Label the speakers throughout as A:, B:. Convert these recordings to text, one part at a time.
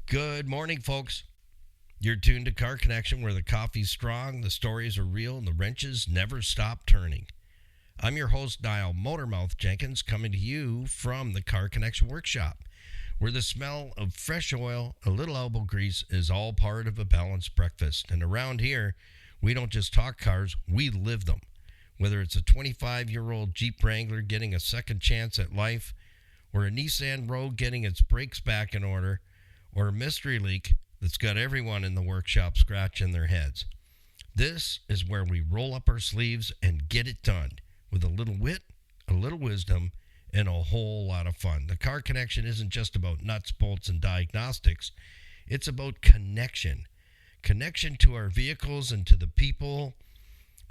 A: Good morning, folks. You're tuned to Car Connection, where the coffee's strong, the stories are real, and the wrenches never stop turning. I'm your host, Nile Motormouth Jenkins, coming to you from the Car Connection Workshop, where the smell of fresh oil, a little elbow grease is all part of a balanced breakfast. And around here, we don't just talk cars, we live them. Whether it's a 25-year-old Jeep Wrangler getting a second chance at life, or a Nissan Rogue getting its brakes back in order, or a mystery leak that's got everyone in the workshop scratching their heads. This is where we roll up our sleeves and get it done with a little wit, a little wisdom, and a whole lot of fun. The Car Connection isn't just about nuts, bolts, and diagnostics. It's about connection. Connection to our vehicles and to the people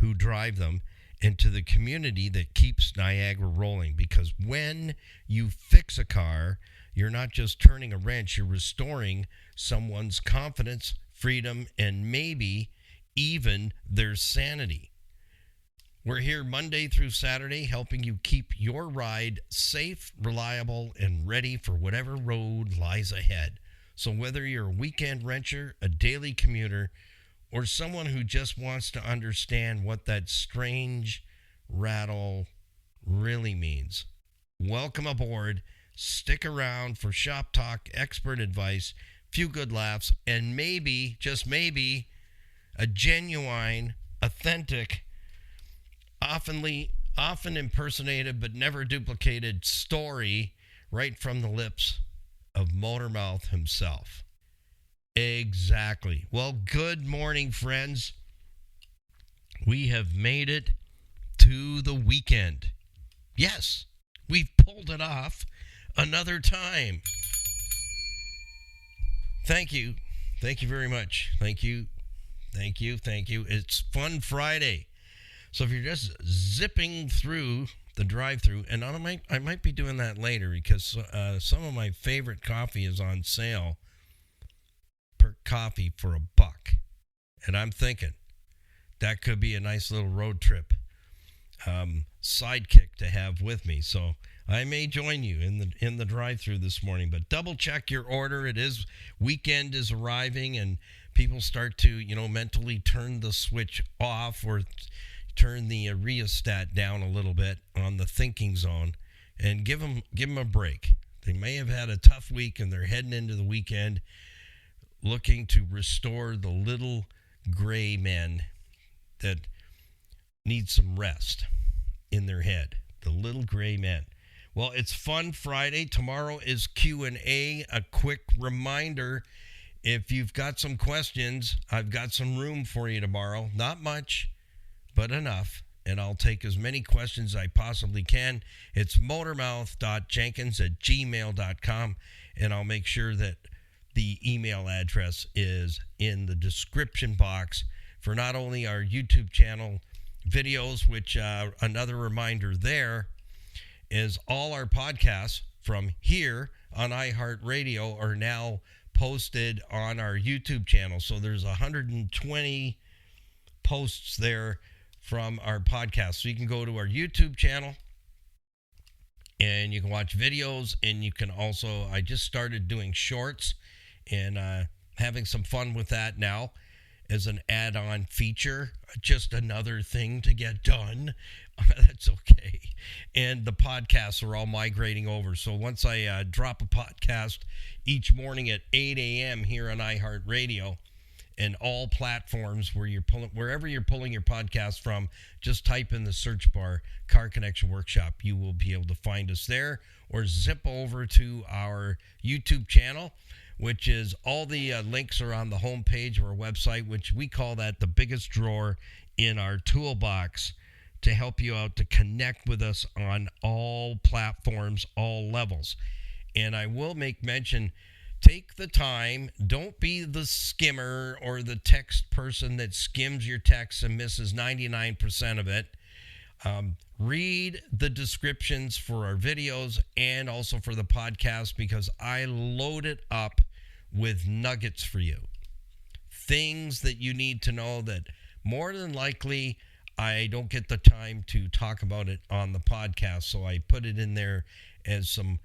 A: who drive them, and to the community that keeps Niagara rolling. Because when you fix a car, you're not just turning a wrench, you're restoring someone's confidence, freedom, and maybe even their sanity. We're here Monday through Saturday, helping you keep your ride safe, reliable, and ready for whatever road lies ahead. So whether you're a weekend wrencher, a daily commuter, or someone who just wants to understand what that strange rattle really means, welcome aboard. Stick around for shop talk, expert advice, few good laughs, and maybe, just maybe, a genuine, authentic, often impersonated but never duplicated story right from the lips of Motormouth himself. Exactly. Well, good morning, friends. We have made it to the weekend. Yes, we've pulled it off another time. Thank you. Thank you very much. Thank you. It's Fun Friday. So if you're just zipping through the drive-through, and I might be doing that later because some of my favorite coffee is on sale per coffee for $1. And I'm thinking that could be a nice little road trip sidekick to have with me. So I may join you in the drive-through this morning, but double check your order. Weekend is arriving, and people start to, mentally turn the switch off or turn the rheostat down a little bit on the thinking zone, and give them a break. They may have had a tough week, and they're heading into the weekend looking to restore the little gray men that need some rest in their head. The little gray men. Well, it's Fun Friday. Tomorrow is Q&A. A quick reminder, if you've got some questions, I've got some room for you tomorrow. Not much, but enough. And I'll take as many questions as I possibly can. It's motormouth.jenkins@gmail.com. And I'll make sure that the email address is in the description box for not only our YouTube channel videos, which another reminder there is all our podcasts from here on iHeartRadio are now posted on our YouTube channel. So there's 120 posts there from our podcast. So you can go to our YouTube channel and you can watch videos, and you can also, I just started doing shorts and having some fun with that now as an add-on feature, just another thing to get done. That's okay. And the podcasts are all migrating over. So once I drop a podcast each morning at 8 a.m. here on iHeartRadio and all platforms wherever you're pulling your podcast from, just type in the search bar, Car Connection Workshop. You will be able to find us there, or zip over to our YouTube channel, which is all the links are on the homepage of our website, which we call that the biggest drawer in our toolbox to help you out to connect with us on all platforms, all levels. And I will make mention, take the time. Don't be the skimmer or the text person that skims your text and misses 99% of it. Read the descriptions for our videos and also for the podcast, because I load it up with nuggets for you. Things that you need to know that more than likely I don't get the time to talk about it on the podcast. So I put it in there as some,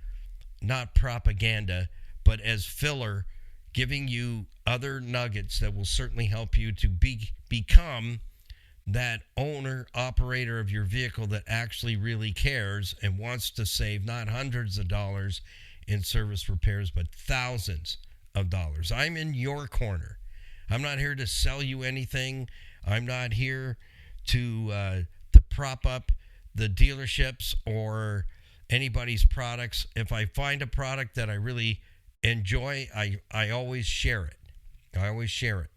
A: not propaganda, but as filler giving you other nuggets that will certainly help you to become that owner operator of your vehicle that actually really cares and wants to save not hundreds of dollars in service repairs, but thousands of dollars. I'm in your corner. I'm not here to sell you anything. I'm not here to prop up the dealerships or anybody's products. If I find a product that I really enjoy, I always share it. I always share it.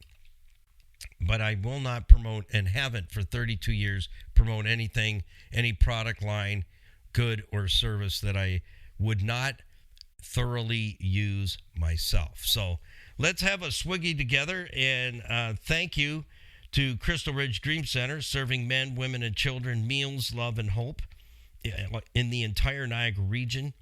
A: But I will not promote, and haven't for 32 years, promote anything, any product line, good or service that I would not thoroughly use myself. So let's have a swiggy together, and thank you to Crystal Ridge Dream Center, serving men, women, and children meals, love, and hope in the entire Niagara region.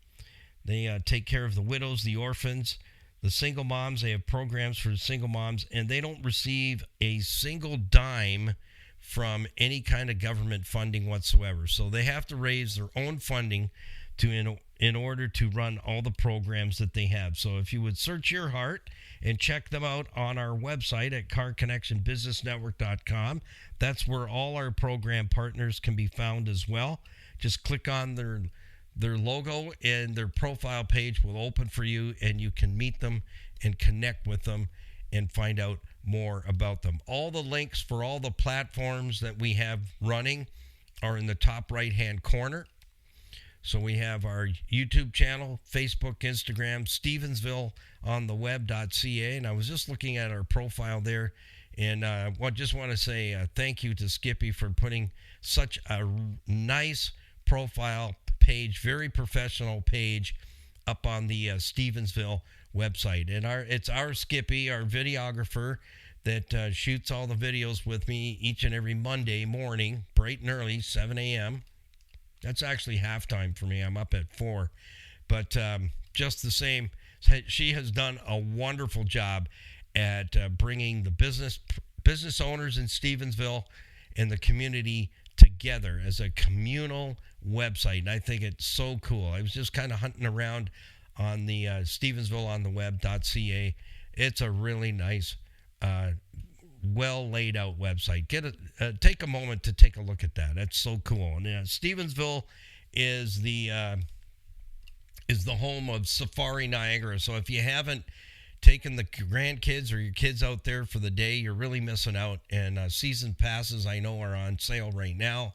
A: They take care of the widows, the orphans, the single moms. They have programs for single moms, and they don't receive a single dime from any kind of government funding whatsoever. So they have to raise their own funding in order to run all the programs that they have. So if you would search your heart and check them out on our website at carconnectionbusinessnetwork.com, that's where all our program partners can be found as well. Just click on their logo, and their profile page will open for you, and you can meet them and connect with them and find out more about them. All the links for all the platforms that we have running are in the top right-hand corner. So we have our YouTube channel, Facebook, Instagram, Stevensville on the web.ca. And I was just looking at our profile there, and just want to say thank you to Skippy for putting such a nice profile page, very professional page, up on the Stevensville website. And it's our Skippy, our videographer, that shoots all the videos with me each and every Monday morning, bright and early, 7 a.m. That's actually halftime for me. I'm up at 4. But just the same, she has done a wonderful job at bringing the business owners in Stevensville and the community together as a communal website. And I think it's so cool. I was just kind of hunting around on the Stevensville on the web.ca. It's a really nice, well laid out website. Take a moment to take a look at that. That's so cool. And Stevensville is the home of Safari Niagara. So if you haven't taken the grandkids or your kids out there for the day, you're really missing out. And season passes, I know, are on sale right now,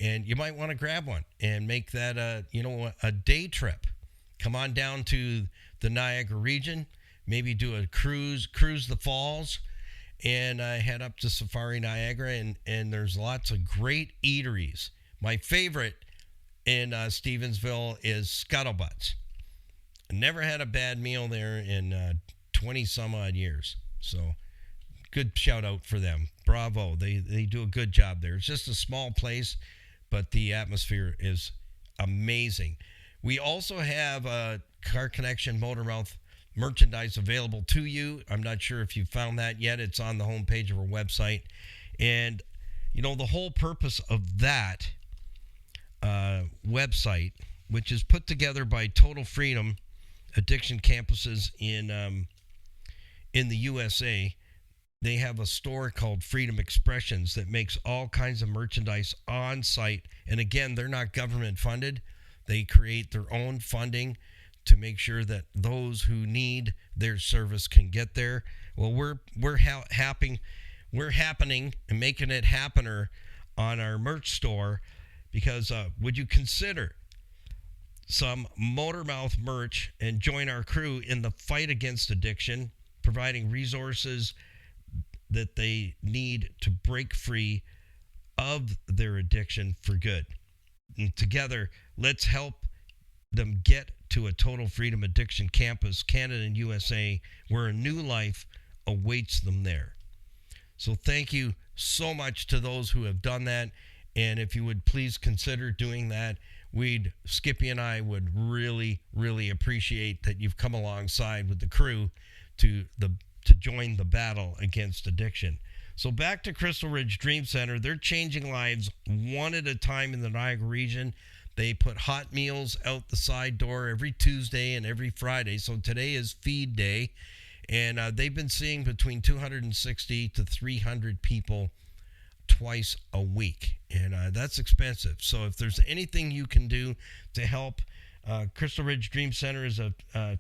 A: and you might want to grab one and make that a day trip. Come on down to the Niagara region, maybe do a cruise the falls, and head up to Safari Niagara, and there's lots of great eateries. My favorite in Stevensville is Scuttlebutts. Never had a bad meal there in 20 some odd years. So good shout out for them. Bravo. They do a good job there. It's just a small place, but the atmosphere is amazing. We also have Car Connection Motormouth merchandise available to you. I'm not sure if you found that yet. It's on the homepage of our website. And, the whole purpose of that website, which is put together by Total Freedom Addiction Campuses in the USA, they have a store called Freedom Expressions that makes all kinds of merchandise on site. And again, they're not government funded. They create their own funding to make sure that those who need their service can get there. Well, we're happening and making it happener on our merch store, because would you consider some Motormouth merch and join our crew in the fight against addiction, providing resources that they need to break free of their addiction for good. And together, let's help them get to a Total Freedom Addiction campus, Canada and USA, where a new life awaits them there. So thank you so much to those who have done that. And if you would please consider doing that, Skippy and I would really, really appreciate that you've come alongside with the crew to join the battle against addiction. So back to Crystal Ridge Dream Center. They're changing lives one at a time in the Niagara region. They put hot meals out the side door every Tuesday and every Friday. So today is feed day. And they've been seeing between 260 to 300 people twice a week. And that's expensive. So if there's anything you can do to help, Crystal Ridge Dream Center is a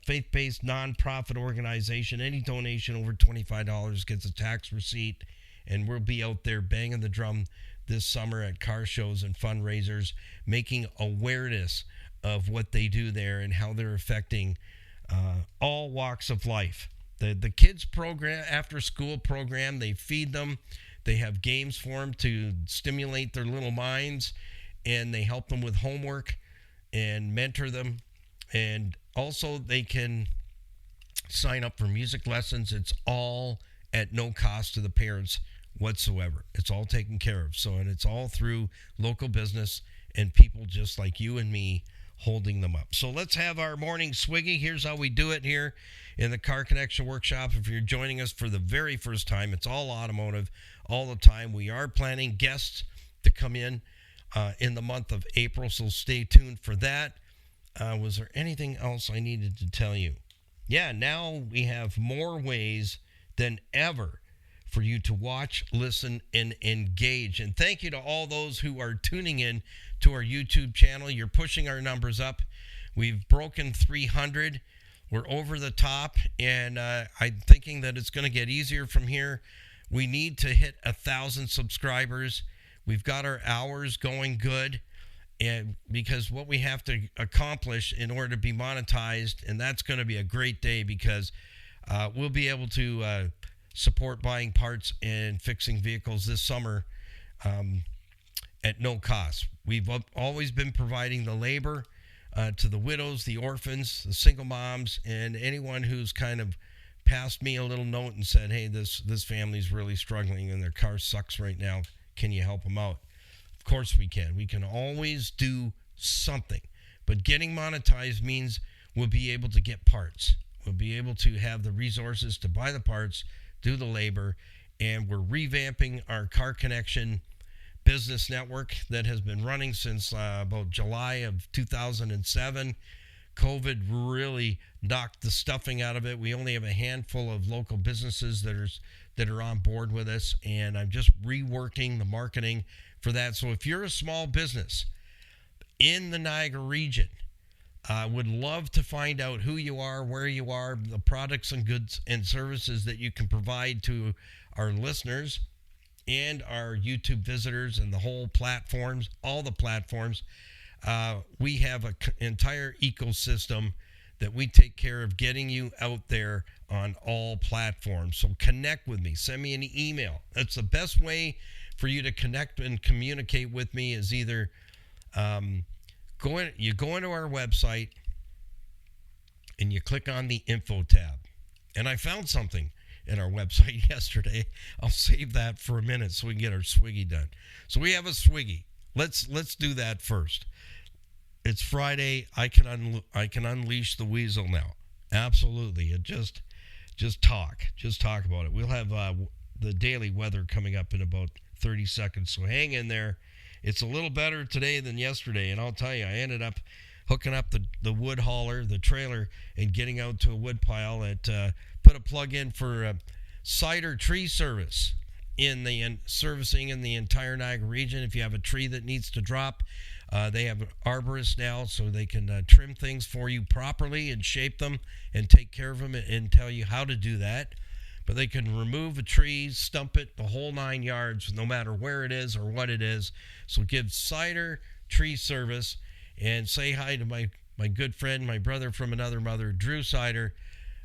A: faith-based nonprofit organization. Any donation over $25 gets a tax receipt. And we'll be out there banging the drum this summer at car shows and fundraisers, making awareness of what they do there and how they're affecting all walks of life. The kids program, after school program, they feed them. They have games for them to stimulate their little minds, and they help them with homework and mentor them. And also they can sign up for music lessons. It's all at no cost to the parents whatsoever. It's all taken care of. So, and it's all through local business and people just like you and me holding them up. So let's have our morning swiggy. Here's how we do it here in the Car Connection Workshop. If you're joining us for the very first time, it's all automotive all the time. We are planning guests to come in the month of April, so stay tuned for that. Was there anything else I needed to tell you? Yeah, now we have more ways than ever for you to watch, listen, and engage. And thank you to all those who are tuning in to our YouTube channel. You're pushing our numbers up. We've broken 300. We're over the top, and I'm thinking that it's going to get easier from here. We need to hit 1,000 subscribers. We've got our hours going good, and because what we have to accomplish in order to be monetized, and that's going to be a great day because we'll be able to support buying parts and fixing vehicles this summer at no cost. We've always been providing the labor to the widows, the orphans, the single moms, and anyone who's kind of passed me a little note and said, hey, this family's really struggling and their car sucks right now. Can you help them out? Of course we can. We can always do something. But getting monetized means we'll be able to get parts. We'll be able to have the resources to buy the parts, do the labor, and we're revamping our Car Connection business network that has been running since about July of 2007. COVID really knocked the stuffing out of it. We only have a handful of local businesses that are on board with us, and I'm just reworking the marketing for that. So if you're a small business in the Niagara region, I would love to find out who you are, where you are, the products and goods and services that you can provide to our listeners and our YouTube visitors and the whole platforms, all the platforms. We have an entire ecosystem that we take care of getting you out there on all platforms. So connect with me. Send me an email. That's the best way for you to connect and communicate with me is either you go into our website and you click on the info tab. And I found something in our website yesterday. I'll save that for a minute so we can get our swiggy done. So we have a swiggy. Let's do that first. It's Friday. I can unleash the weasel now. Absolutely. It just talk about it. We'll have the daily weather coming up in about 30 seconds. So hang in there. It's a little better today than yesterday, and I'll tell you, I ended up hooking up the wood hauler, the trailer, and getting out to a wood pile at put a plug in for cider tree service servicing in the entire Niagara region. If you have a tree that needs to drop, they have arborists now, so they can trim things for you properly and shape them and take care of them and tell you how to do that. But they can remove a tree, stump it, the whole 9 yards, no matter where it is or what it is. So give cider tree service and say hi to my good friend, my brother from another mother, Drew Cider,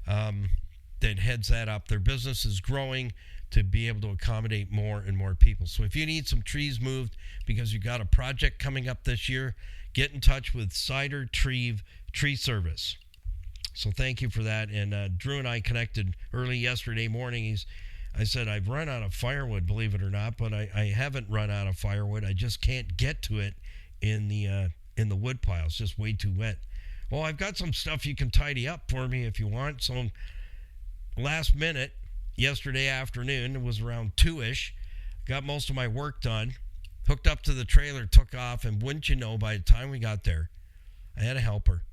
A: that heads that up. Their business is growing to be able to accommodate more and more people. So if you need some trees moved because you got a project coming up this year, get in touch with Cider Tree Service. So thank you for that. And Drew and I connected early yesterday morning. I said, I've run out of firewood, believe it or not, but I haven't run out of firewood. I just can't get to it in the wood pile. It's just way too wet. Well, I've got some stuff you can tidy up for me if you want. So last minute, yesterday afternoon, it was around 2-ish, got most of my work done, hooked up to the trailer, took off, and wouldn't you know, by the time we got there, I had a helper. And he was 2 hours late. And I said, hey, can you come in? And he said, yeah, sure. So I went out, got the trailer, took off, and wouldn't you know, by the time we got there, I had a helper. And he was 2 hours late. And I said, hey, can you come in? And he said, yeah, sure. So I went out, got the trailer, took off, and wouldn't you know, by the time we got there, I had a helper.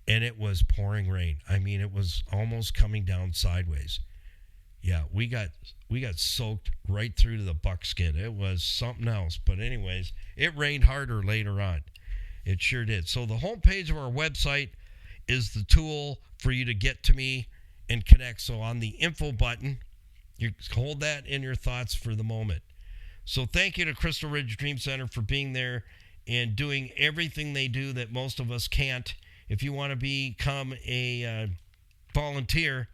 A: and it was pouring rain. I mean, it was almost coming down sideways. Yeah, we got soaked right through to the buckskin. It was something else. But anyways, it rained harder later on. It sure did. So the homepage of our website is the tool for you to get to me and connect. So on the info button, you hold that in your thoughts for the moment. So thank you to Crystal Ridge Dream Center for being there and doing everything they do that most of us can't. If you want to become a volunteer,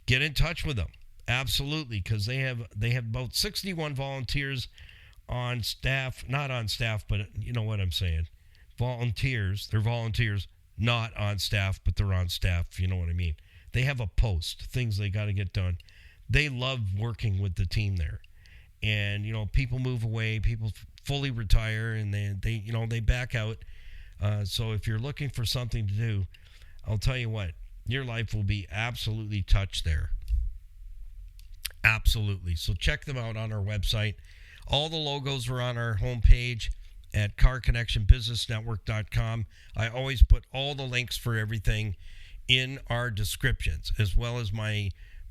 A: get in touch with them. Absolutely, because they have about 61 volunteers on staff, not on staff, but you know what I'm saying. Volunteers, they're volunteers, not on staff, but they're on staff, you know what I mean. They have a post, things they got to get done. They love working with the team there. And, you know, people move away, people fully retire, and they back out. So if you're looking for something to do, I'll tell you what, your life will be absolutely touched there. Absolutely. So check them out on our website. All the logos are on our homepage at carconnectionbusinessnetwork.com. I always put all the links for everything in our descriptions, as well as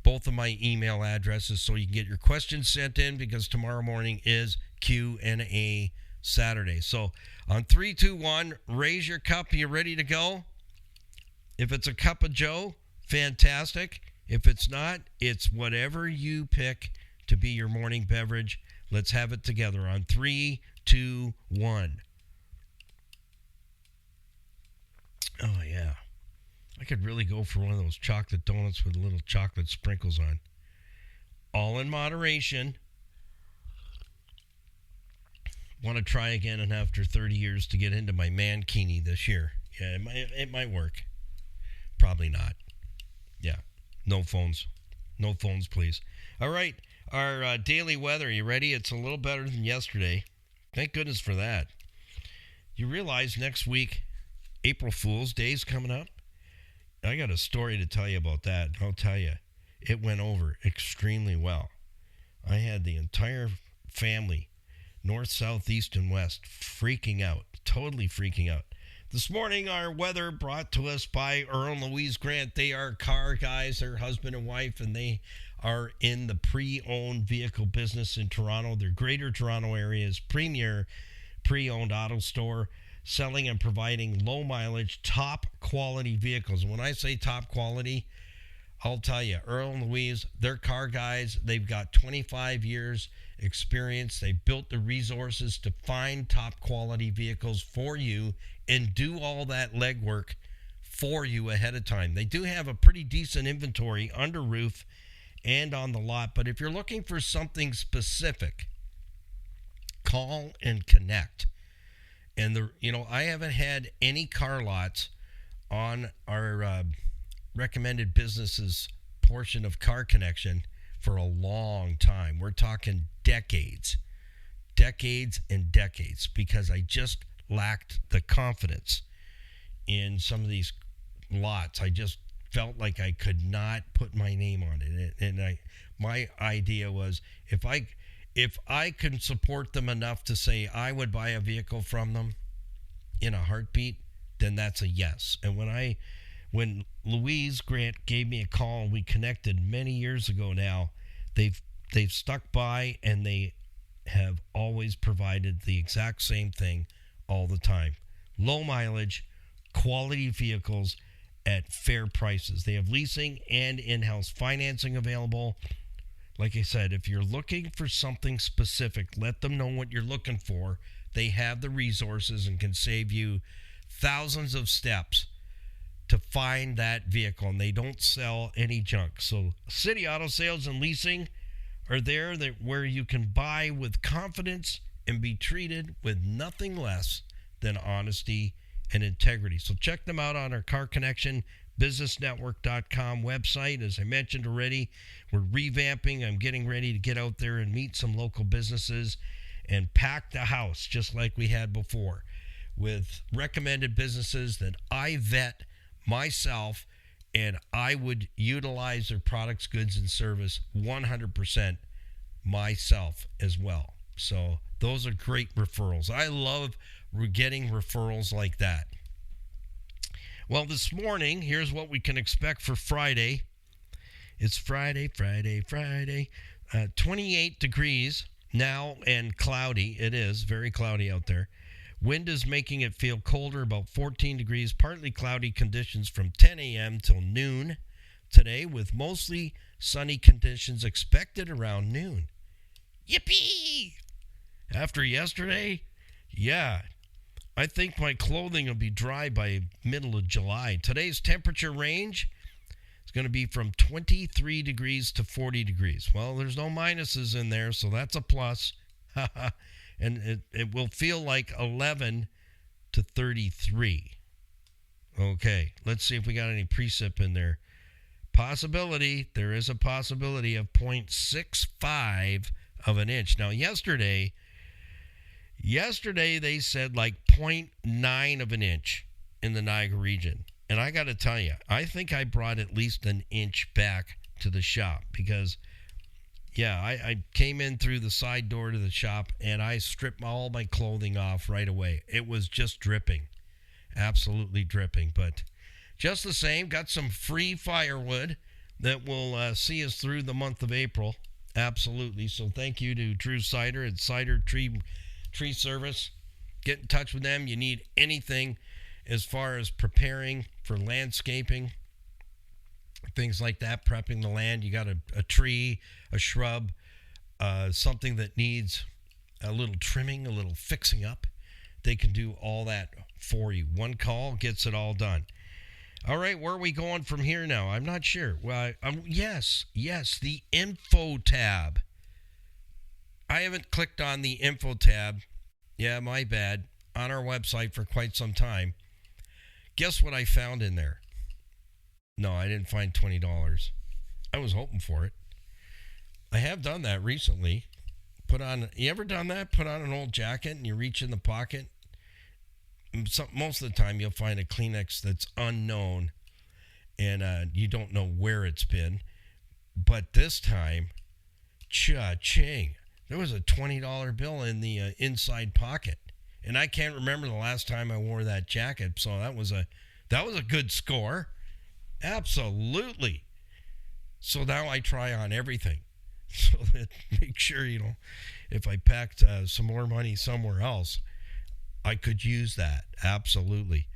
A: both of my email addresses, so you can get your questions sent in, because tomorrow morning is Q&A Saturday. So on 3, 2, 1, raise your cup. Are you ready to go? If it's a cup of Joe, fantastic. If it's not, it's whatever you pick to be your morning beverage. Let's have it together on 3, 2, 1. Oh, yeah. I could really go for one of those chocolate donuts with little chocolate sprinkles on. All in moderation. Want to try again, and after 30 years to get into my mankini this year. Yeah, it might work. Probably not. Yeah. No phones. No phones, please. All right. Our daily weather. You ready? It's a little better than yesterday. Thank goodness for that. You realize next week, April Fool's Day is coming up? I got a story to tell you about that. I'll tell you, it went over extremely well. I had the entire family, north, south, east, and west, freaking out, totally freaking out. This morning, our weather brought to us by Earl and Louise Grant. They are car guys, they're husband and wife, and they are in the pre-owned vehicle business in Toronto. Their Greater Toronto Area's premier pre-owned auto store, selling and providing low mileage, top quality vehicles. And when I say top quality, I'll tell you, Earl and Louise, they're car guys. They've got 25 years experience. They built the resources to find top quality vehicles for you and do all that legwork for you ahead of time. They do have a pretty decent inventory under roof and on the lot, but if you're looking for something specific, call and connect. And I haven't had any car lots on our recommended businesses portion of Car Connection for a long time. We're talking decades and decades, because I just lacked the confidence in some of these lots. I just felt like I could not put my name on it. And my idea was, if I can support them enough to say I would buy a vehicle from them in a heartbeat, then that's a yes. And when Louise Grant gave me a call and we connected many years ago now, they've stuck by, and they have always provided the exact same thing all the time. Low mileage, quality vehicles at fair prices. They have leasing and in-house financing available. Like I said, if you're looking for something specific, let them know what you're looking for. They have the resources and can save you thousands of steps to find that vehicle, and they don't sell any junk. So City Auto Sales and Leasing are there where you can buy with confidence and be treated with nothing less than honesty and integrity. So check them out on our Car Connection businessnetwork.com website. As I mentioned already, we're revamping. I'm getting ready to get out there and meet some local businesses and pack the house just like we had before, with recommended businesses that I vet myself, and I would utilize their products, goods, and service 100% myself as well. So those are great referrals. I love getting referrals like that. Well, this morning, here's what we can expect for Friday. It's Friday. 28 degrees now and cloudy. It is very cloudy out there. Wind is making it feel colder, about 14 degrees. Partly cloudy conditions from 10 a.m. till noon today, with mostly sunny conditions expected around noon. Yippee! After yesterday, yeah, I think my clothing will be dry by middle of July. Today's temperature range is going to be from 23 degrees to 40 degrees. Well, there's no minuses in there, so that's a plus. And it will feel like 11 to 33. Okay, let's see if we got any precip in there. There is a possibility of 0.65 of an inch. Now, yesterday they said like 0.9 of an inch in the Niagara region. And I got to tell you, I think I brought at least an inch back to the shop because, yeah, I came in through the side door to the shop and I stripped all my clothing off right away. It was just dripping, absolutely dripping. But just the same, got some free firewood that will see us through the month of April. Absolutely. So thank you to Drew Cider and Cider Tree Service. Get in touch with them. You need anything as far as preparing for landscaping, things like that, prepping the land. You got a tree, a shrub, something that needs a little trimming, a little fixing up. They can do all that for you. One call gets it all done. All right, where are we going from here now? I'm not sure. Well, yes, the info tab. I haven't clicked on the info tab. Yeah, my bad. On our website for quite some time. Guess what I found in there? No, I didn't find $20. I was hoping for it. I have done that recently. You ever done that? Put on an old jacket and you reach in the pocket. Most of the time you'll find a Kleenex that's unknown and you don't know where it's been. But this time, cha-ching, there was a $20 bill in the inside pocket. And I can't remember the last time I wore that jacket, so that was a good score. Absolutely. So now I try on everything. So that make sure, if I packed some more money somewhere else, I could use that. Absolutely.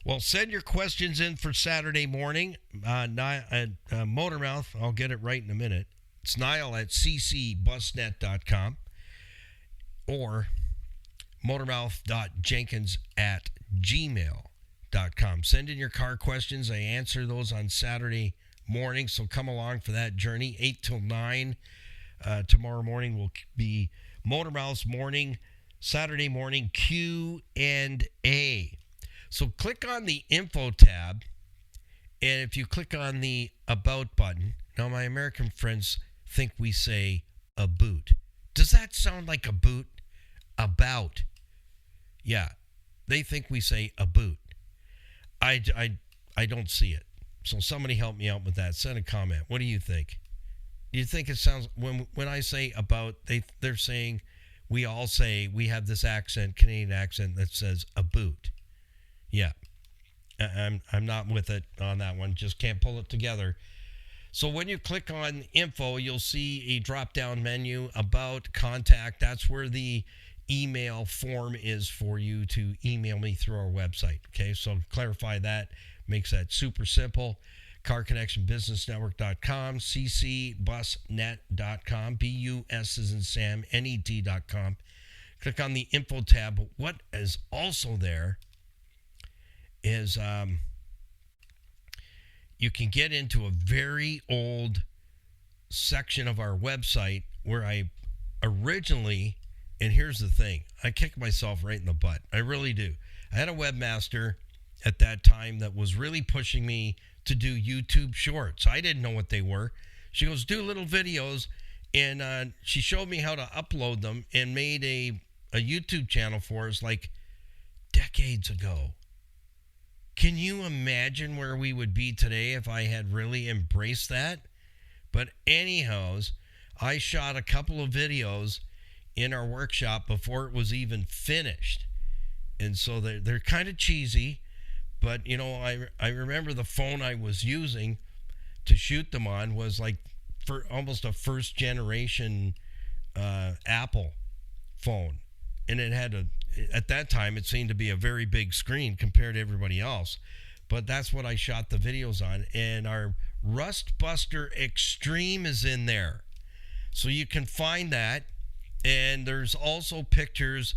A: Well, send your questions in for Saturday morning. Motormouth, I'll get it right in a minute. It's Nile at ccbusnet.com or motormouth.jenkins@gmail.com. Send in your car questions. I answer those on Saturday morning, so come along for that journey. 8 till 9 tomorrow morning will be Motormouth's morning, Saturday morning Q&A. So click on the info tab, and if you click on the about button, now my American friends think we say a boot. Does that sound like a boot? About. Yeah, they think we say a boot. I don't see it. So somebody help me out with that. Send a comment. What do you think? Do you think it sounds, when I say about, they're saying, we all say, we have this accent, Canadian accent that says a boot. Yeah, I'm not with it on that one. Just can't pull it together. So when you click on info, you'll see a drop-down menu, about, contact. That's where the email form is for you to email me through our website. Okay, so clarify that. Makes that super simple. CarConnectionBusinessNetwork.com, ccbusnet.com, BUS as in Sam, NED.com. Click on the info tab. But what is also there is you can get into a very old section of our website where I originally, and here's the thing, I kick myself right in the butt. I really do. I had a webmaster at that time that was really pushing me to do YouTube shorts. I didn't know what they were. She goes, do little videos, and she showed me how to upload them and made a YouTube channel for us like decades ago. Can you imagine where we would be today if I had really embraced that? But anyhows, I shot a couple of videos in our workshop before it was even finished. And so they're kind of cheesy, But, I remember the phone I was using to shoot them on was like for almost a first generation Apple phone. And it had at that time, it seemed to be a very big screen compared to everybody else. But that's what I shot the videos on. And our Rust Buster Extreme is in there. So you can find that. And there's also pictures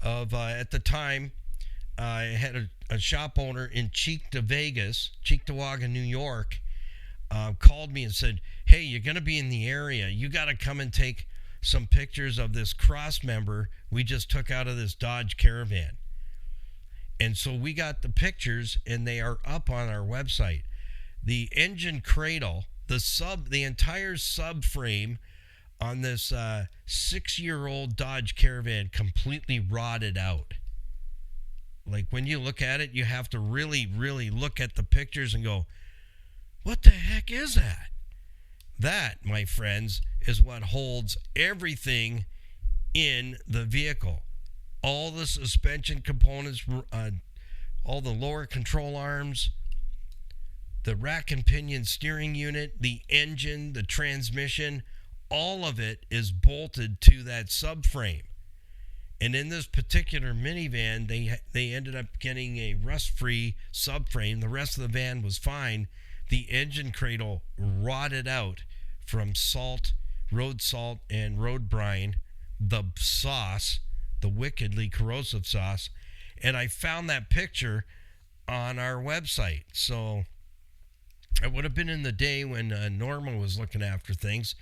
A: of, at the time, I had a shop owner in Cheektowaga, New York, called me and said, hey, you're going to be in the area. You got to come and take some pictures of this cross member we just took out of this Dodge Caravan. And so we got the pictures, and they are up on our website. The engine cradle, the entire subframe on this 6-year-old Dodge Caravan completely rotted out. Like, when you look at it, you have to really, really look at the pictures and go, what the heck is that? That, my friends, is what holds everything in the vehicle. All the suspension components, all the lower control arms, the rack and pinion steering unit, the engine, the transmission, all of it is bolted to that subframe. And in this particular minivan, they ended up getting a rust-free subframe. The rest of the van was fine. The engine cradle rotted out from road salt and road brine, the sauce, the wickedly corrosive sauce. And I found that picture on our website. So it would have been in the day when Norma was looking after things.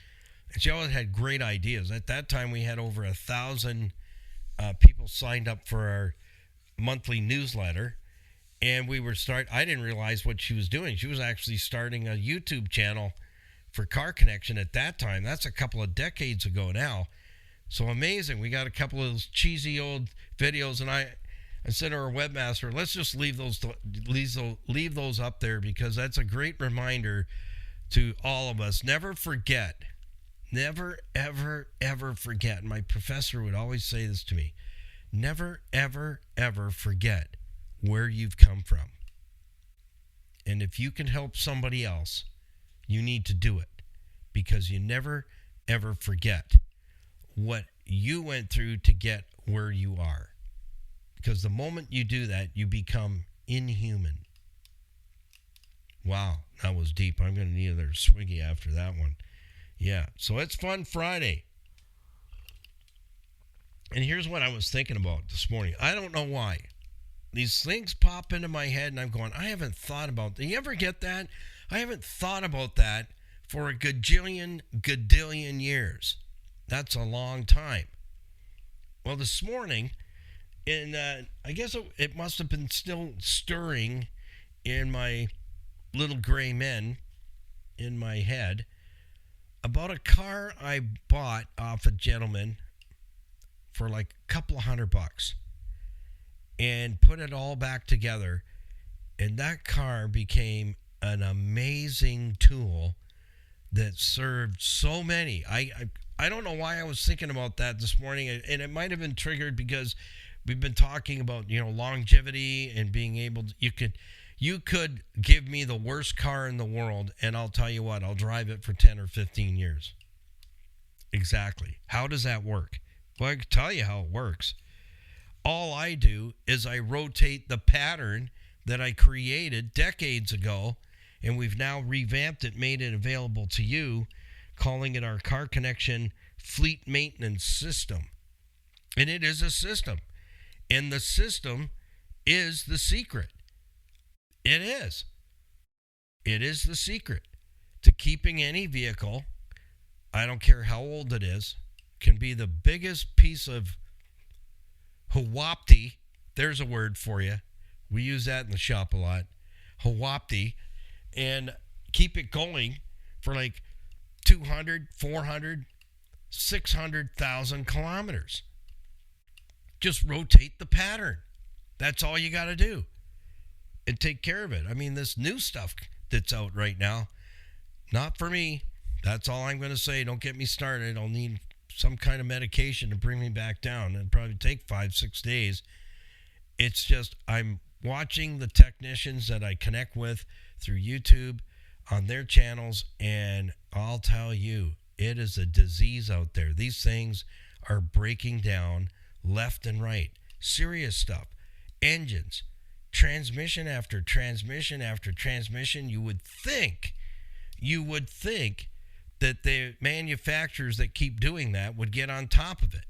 A: And she always had great ideas. At that time, we had over 1,000 people signed up for our monthly newsletter. And I didn't realize what she was doing. She was actually starting a YouTube channel for Car Connection at that time. That's a couple of decades ago now. So amazing. We got a couple of those cheesy old videos, and I said to our webmaster, let's just leave those up there, because that's a great reminder to all of us. Never forget. Never, ever, ever forget. My professor would always say this to me. Never, ever, ever forget where you've come from. And if you can help somebody else, you need to do it, because you never, ever forget what you went through to get where you are. Because the moment you do that, you become inhuman. Wow, that was deep. I'm going to need another swiggy after that one. Yeah, so it's Fun Friday. And here's what I was thinking about this morning. I don't know why. These things pop into my head, and I'm going, I haven't thought about that. You ever get that? I haven't thought about that for a gadillion years. That's a long time. Well, this morning, I guess it must have been still stirring in my little gray men in my head about a car I bought off a gentleman for like a couple of $100 and put it all back together. And that car became an amazing tool that served so many. I don't know why I was thinking about that this morning, and it might have been triggered because we've been talking about, longevity and being able to, you could give me the worst car in the world, and I'll tell you what, I'll drive it for 10 or 15 years. Exactly. How does that work? Well, I can tell you how it works. All I do is I rotate the pattern that I created decades ago, and we've now revamped it, made it available to you, calling it our Car Connection Fleet Maintenance System. And it is a system. And the system is the secret. It is. It is the secret to keeping any vehicle, I don't care how old it is, can be the biggest piece of Hawapti. There's a word for you. We use that in the shop a lot. Hawapti. And keep it going for like 200, 400, 600,000 kilometers. Just rotate the pattern. That's all you got to do. And take care of it. I mean, this new stuff that's out right now, not for me. That's all I'm going to say. Don't get me started. I'll need some kind of medication to bring me back down. It'll probably take 5-6 days. It's just, I'm watching the technicians that I connect with through YouTube on their channels, and I'll tell you, it is a disease out there. These things are breaking down left and right. Serious stuff. Engines, transmission after transmission after transmission. You would think that the manufacturers that keep doing that would get on top of it.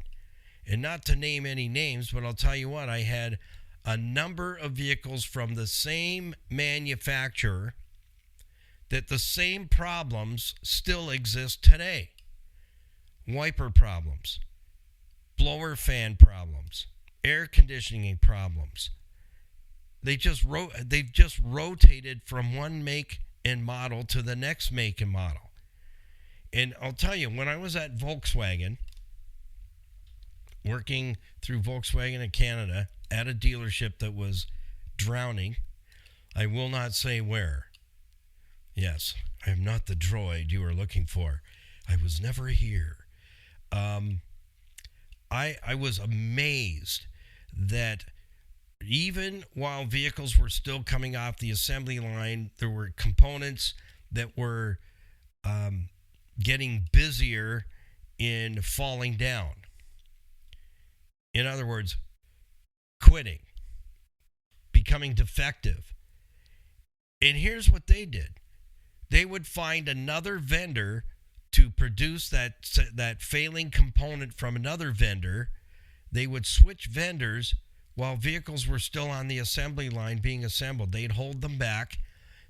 A: And not to name any names, but I'll tell you what, I had a number of vehicles from the same manufacturer that the same problems still exist today. Wiper problems, blower fan problems, air conditioning problems. They've just rotated from one make and model to the next make and model. And I'll tell you, when I was at Volkswagen, working through Volkswagen in Canada at a dealership that was drowning, I will not say where. Yes, I am not the droid you are looking for. I was never here. I was amazed that even while vehicles were still coming off the assembly line, there were components that were getting busier in falling down. In other words, quitting, becoming defective. And here's what they did. They would find another vendor to produce that failing component from another vendor. They would switch vendors while vehicles were still on the assembly line being assembled. They'd hold them back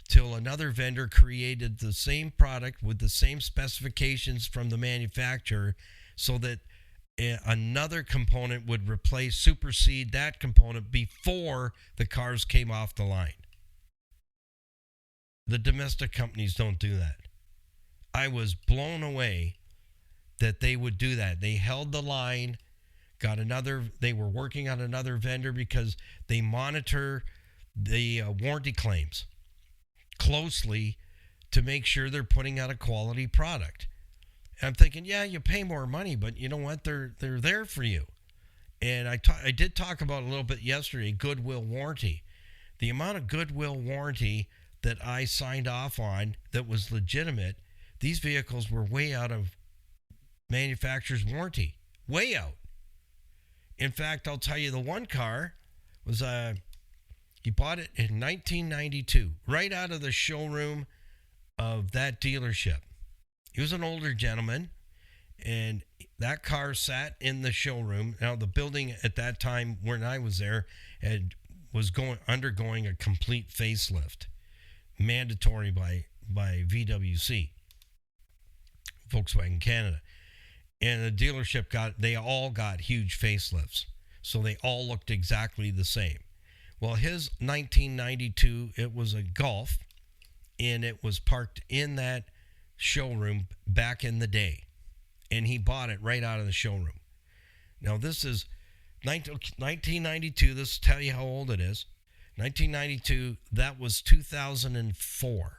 A: till another vendor created the same product with the same specifications from the manufacturer, so that another component would supersede that component before the cars came off the line. The domestic companies don't do that. I was blown away that they would do that. They held the line, they were working on another vendor because they monitor the warranty claims closely to make sure they're putting out a quality product. And I'm thinking, yeah, you pay more money, but you know what? They're there for you. And I did talk about a little bit yesterday, goodwill warranty. The amount of goodwill warranty that I signed off on that was legitimate, these vehicles were way out of manufacturer's warranty. Way out. In fact, I'll tell you, the one car was, he bought it in 1992, right out of the showroom of that dealership. He was an older gentleman, and that car sat in the showroom. Now, the building at that time when I was there was undergoing a complete facelift, mandatory by VWC, Volkswagen Canada. And the dealership they all got huge facelifts. So they all looked exactly the same. Well, his 1992, it was a Golf, and it was parked in that showroom back in the day. And he bought it right out of the showroom. Now, this is 1992. This will tell you how old it is. 1992, that was 2004.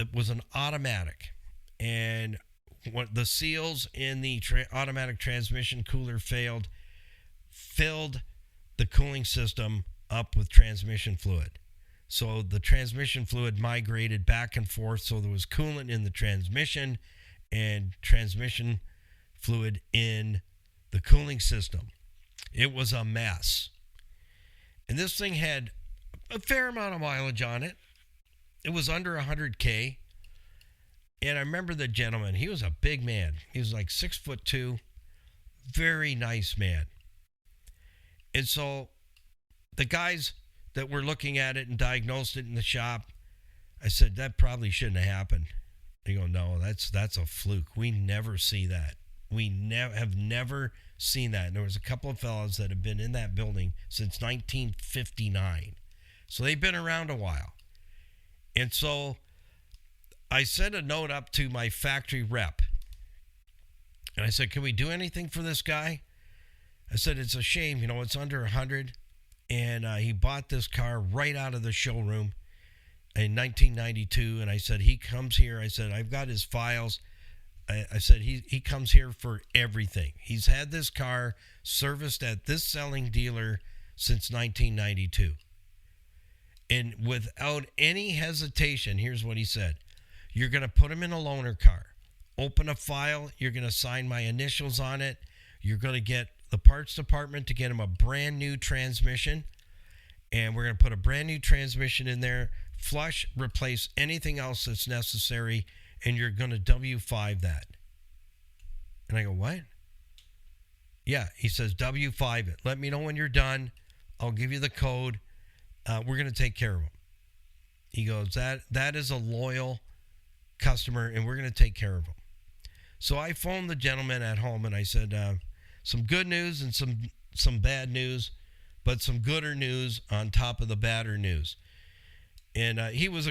A: It was an automatic. And what the seals in the automatic transmission cooler filled the cooling system up with transmission fluid. So the transmission fluid migrated back and forth, so there was coolant in the transmission and transmission fluid in the cooling system. It was a mess. And this thing had a fair amount of mileage on it. It was under 100K. And I remember the gentleman, he was a big man. He was like 6'2", very nice man. And so the guys that were looking at it and diagnosed it in the shop, I said, that probably shouldn't have happened. They go, no, that's a fluke. We never see that. We have never seen that. And there was a couple of fellows that have been in that building since 1959. So they've been around a while. And so I sent a note up to my factory rep. And I said, can we do anything for this guy? I said, it's a shame, it's under 100. And he bought this car right out of the showroom in 1992. And I said, he comes here. I said, I've got his files. I said, he comes here for everything. He's had this car serviced at this selling dealer since 1992. And without any hesitation, here's what he said. You're going to put them in a loaner car. Open a file. You're going to sign my initials on it. You're going to get the parts department to get him a brand new transmission. And we're going to put a brand new transmission in there. Flush, replace anything else that's necessary. And you're going to W5 that. And I go, what? Yeah, he says, W5 it. Let me know when you're done. I'll give you the code. We're going to take care of him. He goes, that is a loyal customer, and we're going to take care of him. So I phoned the gentleman at home, and I said, some good news and some bad news, but some gooder news on top of the badder news. And he was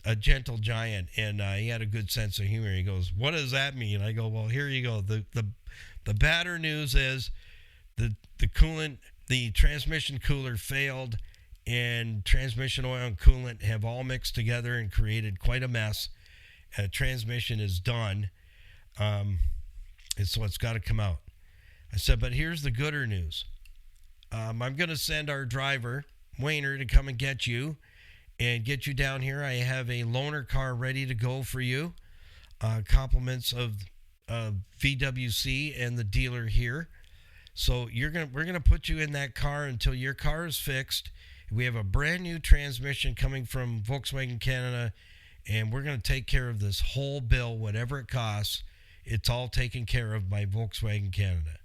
A: a gentle giant, and he had a good sense of humor. He goes, what does that mean? I go, well, here you go. The badder news is the coolant, the transmission cooler failed, and transmission oil and coolant have all mixed together and created quite a mess. Transmission is done, and so it's got to come out. I said, but here's the gooder news. I'm going to send our driver, Wayner, to come and get you and down here. I have a loaner car ready to go for you. Compliments of VWC and the dealer here. So we're gonna put you in that car until your car is fixed. We have a brand new transmission coming from Volkswagen Canada, and we're going to take care of this whole bill, whatever it costs. It's all taken care of by Volkswagen Canada.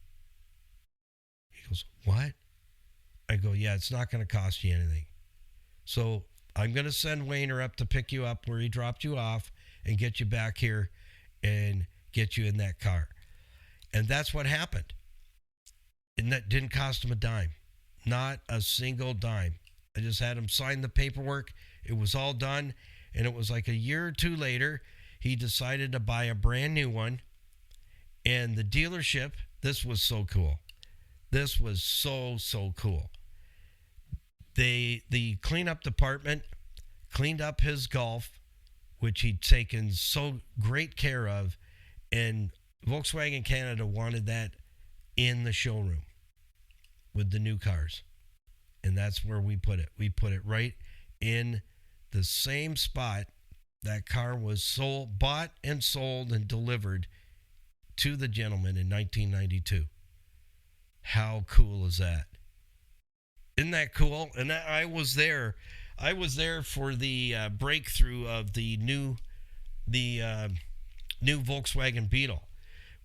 A: He goes, what? I go, yeah, it's not going to cost you anything. So I'm going to send Wayner up to pick you up where he dropped you off and get you back here and get you in that car. And that's what happened. And that didn't cost him a dime. Not a single dime. I just had him sign the paperwork. It was all done. And it was like a year or two later, he decided to buy a brand new one. And the dealership, this was so cool. This was so cool. The cleanup department cleaned up his Golf, which he'd taken so great care of. And Volkswagen Canada wanted that in the showroom with the new cars. And that's where we put it. We put it right in the same spot that car was bought and sold and delivered to the gentleman in 1992. How cool is that? Isn't that cool? And I was there. I was there for the breakthrough of the new Volkswagen Beetle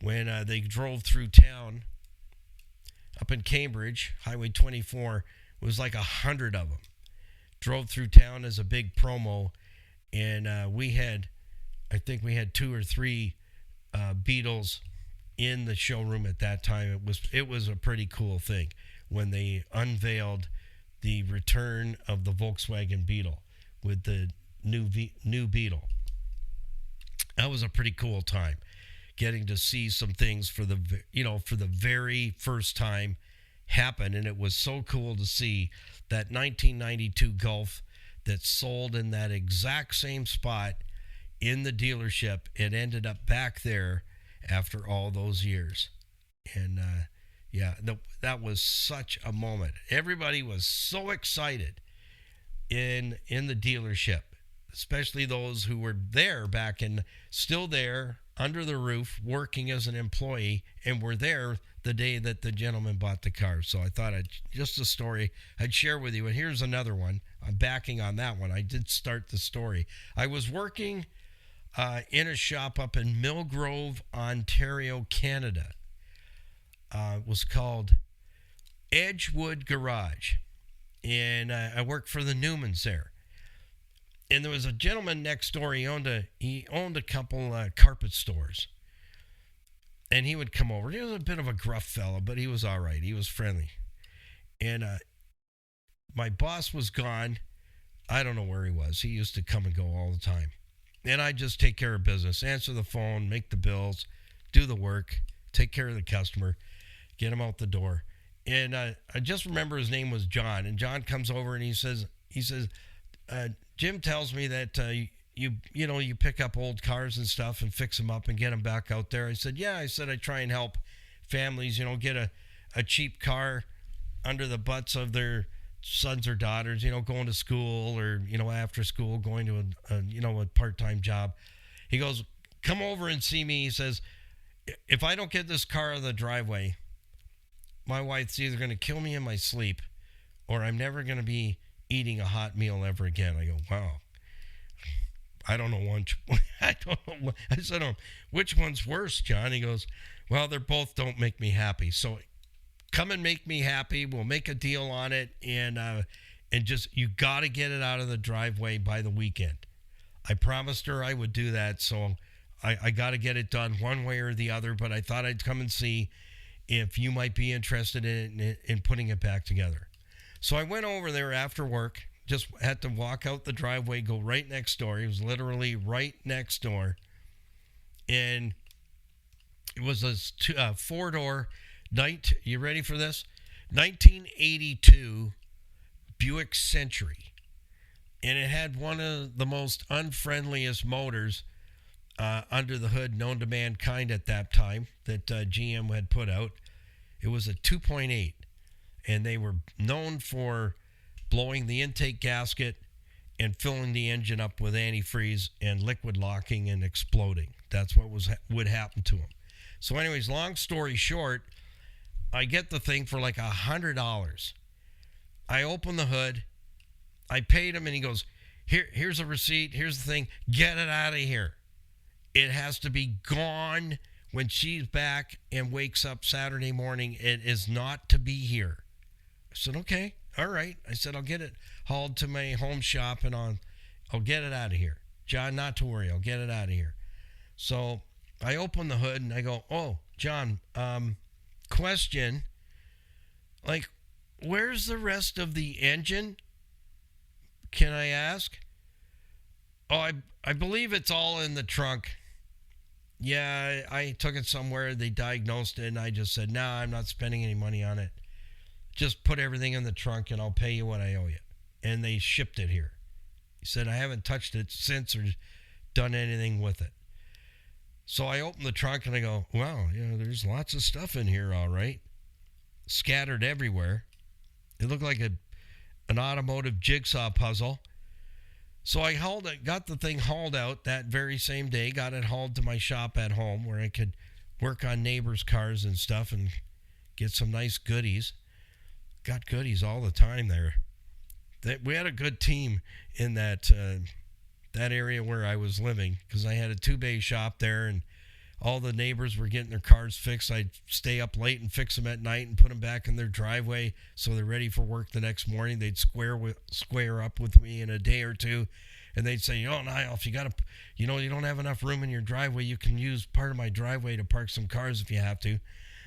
A: when they drove through town up in Cambridge, Highway 24. It was like 100 of them. Drove through town as a big promo, and I think we had 2 or 3 Beetles in the showroom at that time. It was a pretty cool thing when they unveiled the return of the Volkswagen Beetle with the new Beetle. That was a pretty cool time, getting to see some things for the very first time happen. And it was so cool to see that 1992 Golf that sold in that exact same spot in the dealership. It ended up back there after all those years. And that was such a moment. Everybody was so excited in the dealership, especially those who were there still there under the roof working as an employee and were there the day that the gentleman bought the car. So I thought just a story I'd share with you. And here's another one. I'm backing on that one. I did start the story. I was working in a shop up in Millgrove, Ontario, Canada. It was called Edgewood Garage. And I worked for the Newmans there. And there was a gentleman next door. He owned a couple carpet stores. And he would come over. He was a bit of a gruff fellow, but he was all right. He was friendly. And my boss was gone. I don't know where he was. He used to come and go all the time. And I'd just take care of business, answer the phone, make the bills, do the work, take care of the customer, get him out the door. And I just remember his name was John. And John comes over and he says, Jim tells me that you pick up old cars and stuff and fix them up and get them back out there. I said, yeah. I said, I try and help families, get a cheap car under the butts of their sons or daughters, going to school or, after school, going to a part-time job. He goes, come over and see me. He says, if I don't get this car out of the driveway, my wife's either going to kill me in my sleep or I'm never going to be eating a hot meal ever again. I go, wow. I don't know I don't know. I said, which one's worse, John? He goes, well, they're both don't make me happy. So come and make me happy. We'll make a deal on it. And just, you got to get it out of the driveway by the weekend. I promised her I would do that. So I got to get it done one way or the other. But I thought I'd come and see if you might be interested in putting it back together. So I went over there after work. Just had to walk out the driveway, go right next door. He was literally right next door. And it was a four-door, you ready for this? 1982 Buick Century. And it had one of the most unfriendliest motors under the hood known to mankind at that time that GM had put out. It was a 2.8. And they were known for blowing the intake gasket and filling the engine up with antifreeze and liquid locking and exploding. That's what would happen to them. So anyways, long story short, I get the thing for like $100. I open the hood. I paid him and he goes, here's a receipt. Here's the thing. Get it out of here. It has to be gone when she's back and wakes up Saturday morning. It is not to be here. I said, okay. All right. I said, I'll get it hauled to my home shop and I'll get it out of here. John, not to worry. I'll get it out of here. So I open the hood and I go, oh, John, question, like, where's the rest of the engine? Can I ask? Oh, I believe it's all in the trunk. Yeah, I took it somewhere. They diagnosed it and I just said, nah, I'm not spending any money on it. Just put everything in the trunk and I'll pay you what I owe you. And they shipped it here. He said, I haven't touched it since or done anything with it. So I opened the trunk and I go, wow, there's lots of stuff in here, all right. Scattered everywhere. It looked like an automotive jigsaw puzzle. So I got the thing hauled out that very same day, got it hauled to my shop at home where I could work on neighbors' cars and stuff and get some nice goodies. Got goodies all the time there. We had a good team in that area where I was living because I had a 2-bay shop there and all the neighbors were getting their cars fixed. I'd stay up late and fix them at night and put them back in their driveway so they're ready for work the next morning. They'd square up with me in a day or two and they'd say, Nile, if you don't have enough room in your driveway, you can use part of my driveway to park some cars if you have to.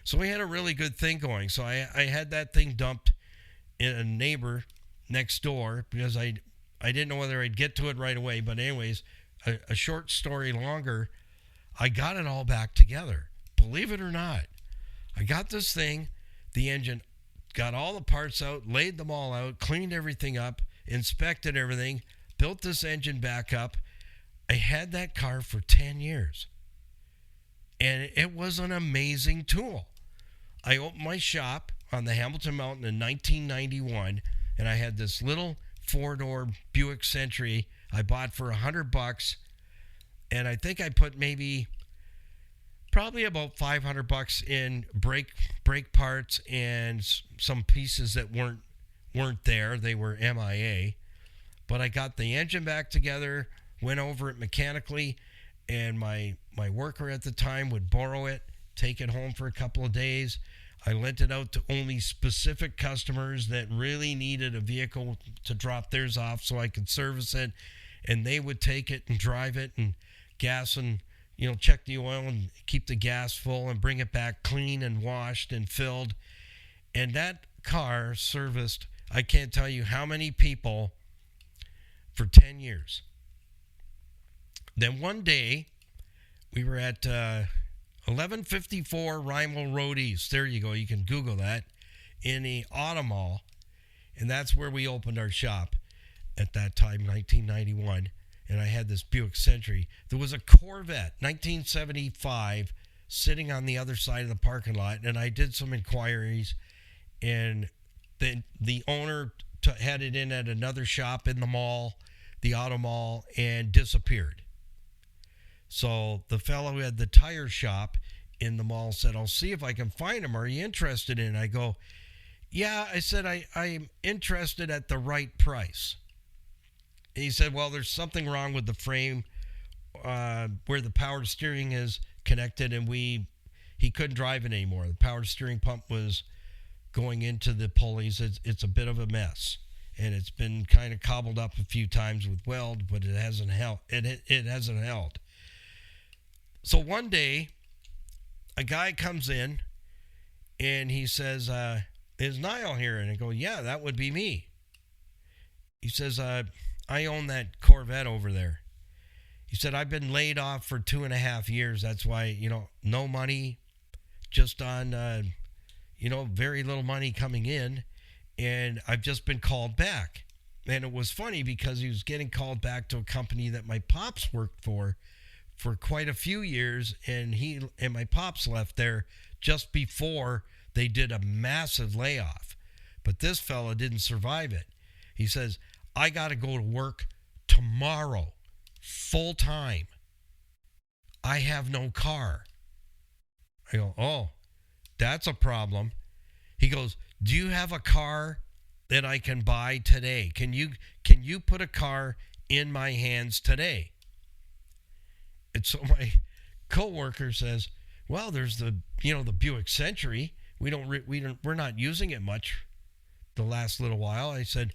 A: So we had a really good thing going. So I had that thing dumped in a neighbor next door because I didn't know whether I'd get to it right away. But anyways, a short story longer, I got it all back together. Believe it or not, I got this thing, the engine, got all the parts out, laid them all out, cleaned everything up, inspected everything, built this engine back up. I had that car for 10 years. And it was an amazing tool. I opened my shop on the Hamilton Mountain in 1991, and I had this little 4-door Buick Century I bought for $100, and I think I put probably about $500 in brake parts and some pieces that weren't there. They were MIA, but I got the engine back together, went over it mechanically, and my worker at the time would borrow it, take it home for a couple of days. I lent it out to only specific customers that really needed a vehicle to drop theirs off so I could service it. And they would take it and drive it and gas and, check the oil and keep the gas full and bring it back clean and washed and filled. And that car serviced, I can't tell you how many people for 10 years. Then one day we were at 1154 Rymel Road East. There you go. You can Google that. In the Auto Mall. And that's where we opened our shop at that time, 1991. And I had this Buick Century. There was a Corvette, 1975, sitting on the other side of the parking lot. And I did some inquiries. And the owner had it in at another shop in the mall, the auto mall, and disappeared. So the fellow who had the tire shop in the mall said, I'll see if I can find him. Are you interested in it? I go, yeah. I said, I'm interested at the right price. And he said, well, there's something wrong with the frame where the power steering is connected, and he couldn't drive it anymore. The power steering pump was going into the pulleys. It's a bit of a mess, and it's been kind of cobbled up a few times with weld, but it hasn't held. It hasn't held. So one day, a guy comes in, and he says, is Nile here? And I go, yeah, that would be me. He says, I own that Corvette over there. He said, I've been laid off for 2.5 years. That's why, no money, just on, very little money coming in. And I've just been called back. And it was funny because he was getting called back to a company that my pops worked for quite a few years. And my pops left there just before they did a massive layoff. But this fella didn't survive it. He says, I got to go to work tomorrow, full time. I have no car. I go, oh, that's a problem. He goes, do you have a car that I can buy today? Can you put a car in my hands today? And so my coworker says, well, there's the Buick Century. We're not using it much the last little while. I said,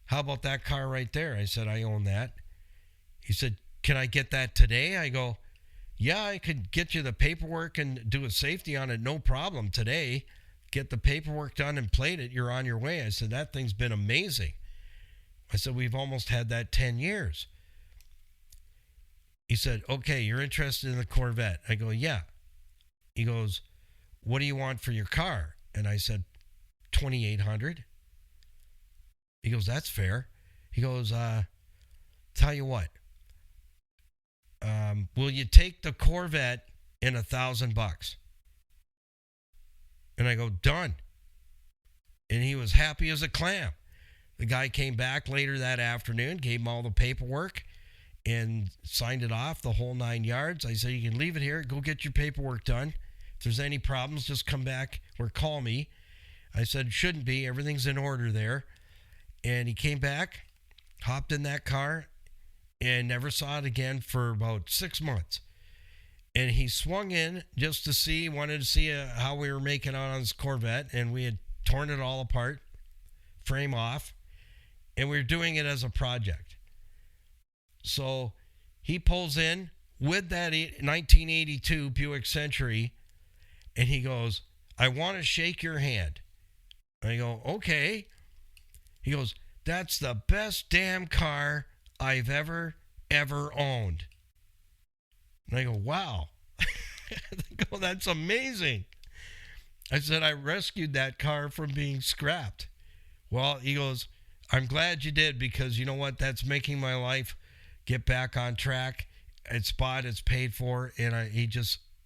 A: how about that car right there? I said, I own that. He said, can I get that today? I go, yeah, I could get you the paperwork and do a safety on it, no problem today. Get the paperwork done and plate it. You're on your way. I said, that thing's been amazing. I said, we've almost had that 10 years. He said, okay, you're interested in the Corvette. I go, yeah. He goes, what do you want for your car? And I said, $2,800. He goes, that's fair. He goes, tell you what, will you take the Corvette in $1,000? And I go, done. And he was happy as a clam. The guy came back later that afternoon, gave him all the paperwork, and signed it off, the whole 9 yards. I said, you can leave it here. Go get your paperwork done. If there's any problems, just come back or call me. I said, shouldn't be. Everything's in order there. And he came back, hopped in that car, and never saw it again for about 6 months. And he swung in just to see, wanted to see how we were making out on his Corvette. And we had torn it all apart, frame off, and we were doing it as a project. So he pulls in with that 1982 Buick Century, and he goes, I want to shake your hand. I go, okay. He goes, that's the best damn car I've ever owned. And I go, wow. I go, that's amazing. I said, I rescued that car from being scrapped. Well, he goes, I'm glad you did, because you know what? That's making my life get back on track. It's bought, it's paid for. And he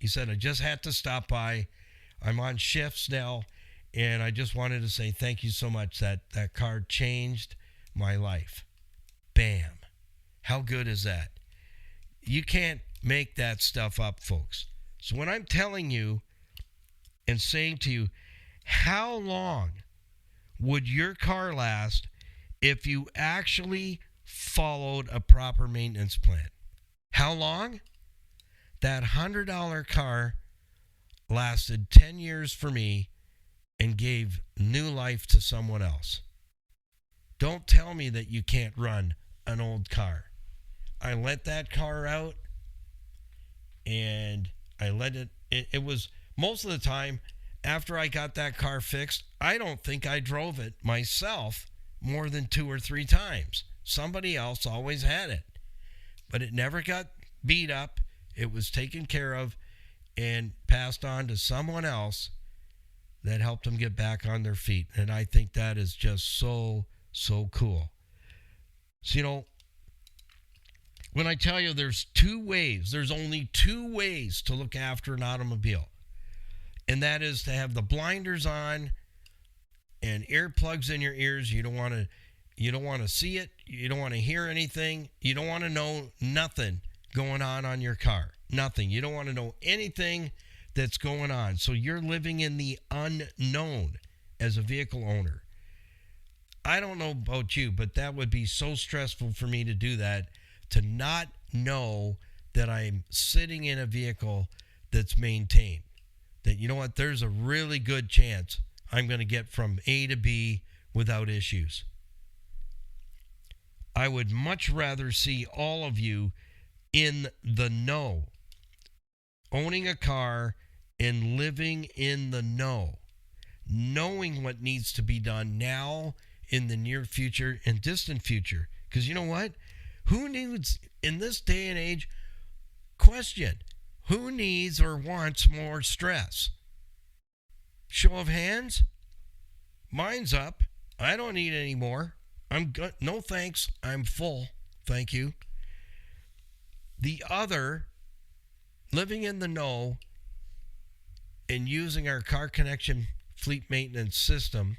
A: said, I just had to stop by. I'm on shifts now. And I just wanted to say thank you so much. That car changed my life. Bam. How good is that? You can't make that stuff up, folks. So when I'm telling you and saying to you, how long would your car last if you actually followed a proper maintenance plan? How long? That $100 car lasted 10 years for me and gave new life to someone else. Don't tell me that you can't run an old car. I let that car out, and I let it was most of the time after I got that car fixed, I don't think I drove it myself more than 2 or 3 times. Somebody else always had it, but it never got beat up. It was taken care of and passed on to someone else that helped them get back on their feet. And I think that is just so cool. So, when I tell you there's only two ways to look after an automobile. And that is to have the blinders on and earplugs in your ears. You don't want to see it. You don't want to hear anything. You don't want to know nothing going on your car. Nothing. You don't want to know anything that's going on. So you're living in the unknown as a vehicle owner. I don't know about you, but that would be so stressful for me to do that, to not know that I'm sitting in a vehicle that's maintained. That, you know what, there's a really good chance I'm going to get from A to B without issues. I would much rather see all of you in the know, owning a car and living in the know, knowing what needs to be done now, in the near future and distant future. Because you know what? Who needs, in this day and age, question, who needs or wants more stress? Show of hands? Mine's up. I don't need any more. I'm good. No thanks. I'm full. Thank you. The other, living in the know and using our car connection fleet maintenance system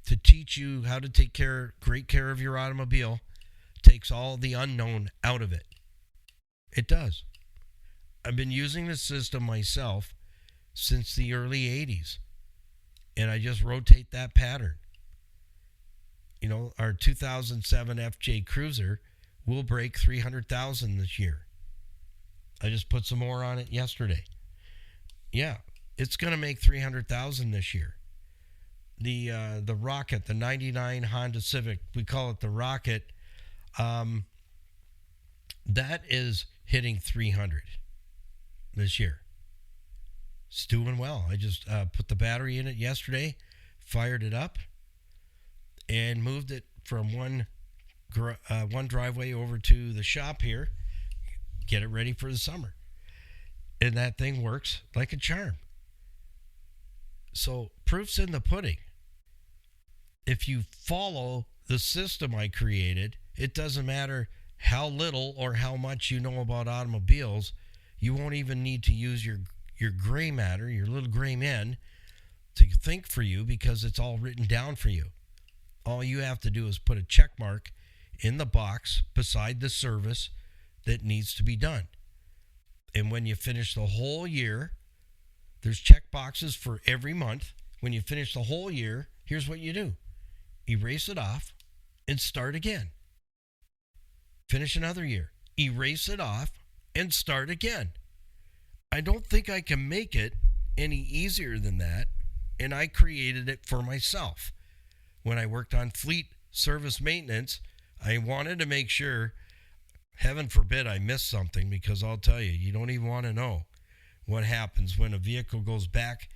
A: to teach you how to take great care of your automobile, takes all the unknown out of it. It does. I've been using the system myself since the early 80s, and I just rotate that pattern. You know, our 2007 FJ Cruiser will break 300,000 this year. I just put some more on it yesterday. Yeah, it's going to make 300,000 this year. The Rocket, the 99 Honda Civic, we call it the Rocket, that is hitting 300 this year. It's doing well. I just put the battery in it yesterday, fired it up, and moved it from one driveway over to the shop here, get it ready for the summer. And that thing works like a charm. So proof's in the pudding. If you follow the system I created, it doesn't matter how little or how much you know about automobiles. You won't even need to use your gray matter, your little gray men, to think for you, because it's all written down for you. All you have to do is put a check mark in the box beside the service that needs to be done. And when you finish the whole year, there's check boxes for every month. When you finish the whole year, here's what you do. Erase it off and start again. Finish another year. Erase it off and start again. I don't think I can make it any easier than that, and I created it for myself. When I worked on fleet service maintenance, I wanted to make sure, heaven forbid I missed something, because I'll tell you, you don't even want to know what happens when a vehicle goes back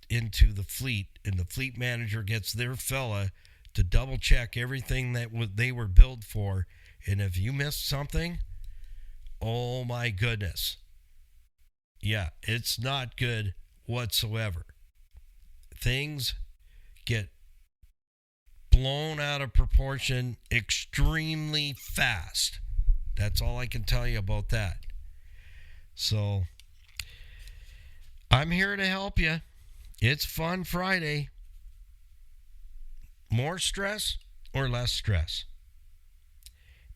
A: into the fleet and the fleet manager gets their fella to double check everything that they were billed for. And if you missed something, oh my goodness. Yeah, it's not good whatsoever. Things get blown out of proportion extremely fast. That's all I can tell you about that. So I'm here to help you. It's Fun Friday. More stress or less stress?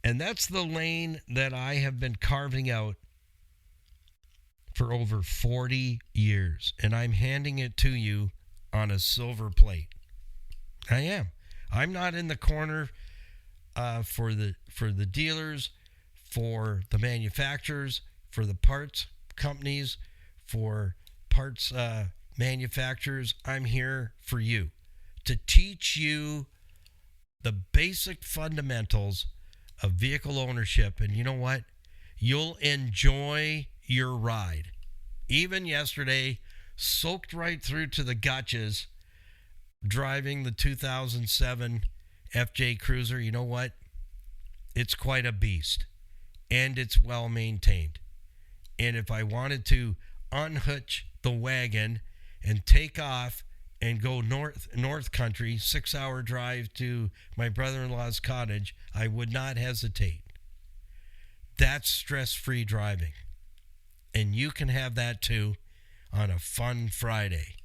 A: And that's the lane that I have been carving out for over 40 years. And I'm handing it to you on a silver plate. I am. I'm not in the corner for the dealers, for the manufacturers, for the parts companies, for parts manufacturers. I'm here for you, to teach you the basic fundamentals of vehicle ownership. And you know what? You'll enjoy your ride. Even yesterday, soaked right through to the gutches, driving the 2007 FJ Cruiser. You know what? It's quite a beast, and it's well maintained. And if I wanted to unhitch the wagon and take off and go north country, 6-hour drive to my brother-in-law's cottage, I would not hesitate. That's stress-free driving. And you can have that too on a Fun Friday.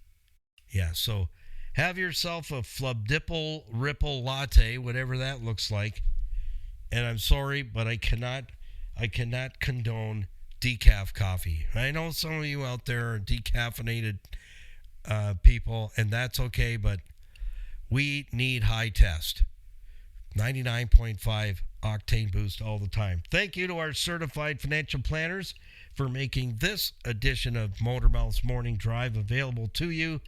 A: Yeah, so Have yourself a Flubdipple Ripple Latte, whatever that looks like. And I'm sorry, but I cannot condone decaf coffee. I know some of you out there are decaffeinated people, and that's okay, but we need high test. 99.5 octane boost all the time. Thank you to our certified financial planners for making this edition of Motormouth's Morning Drive available to you.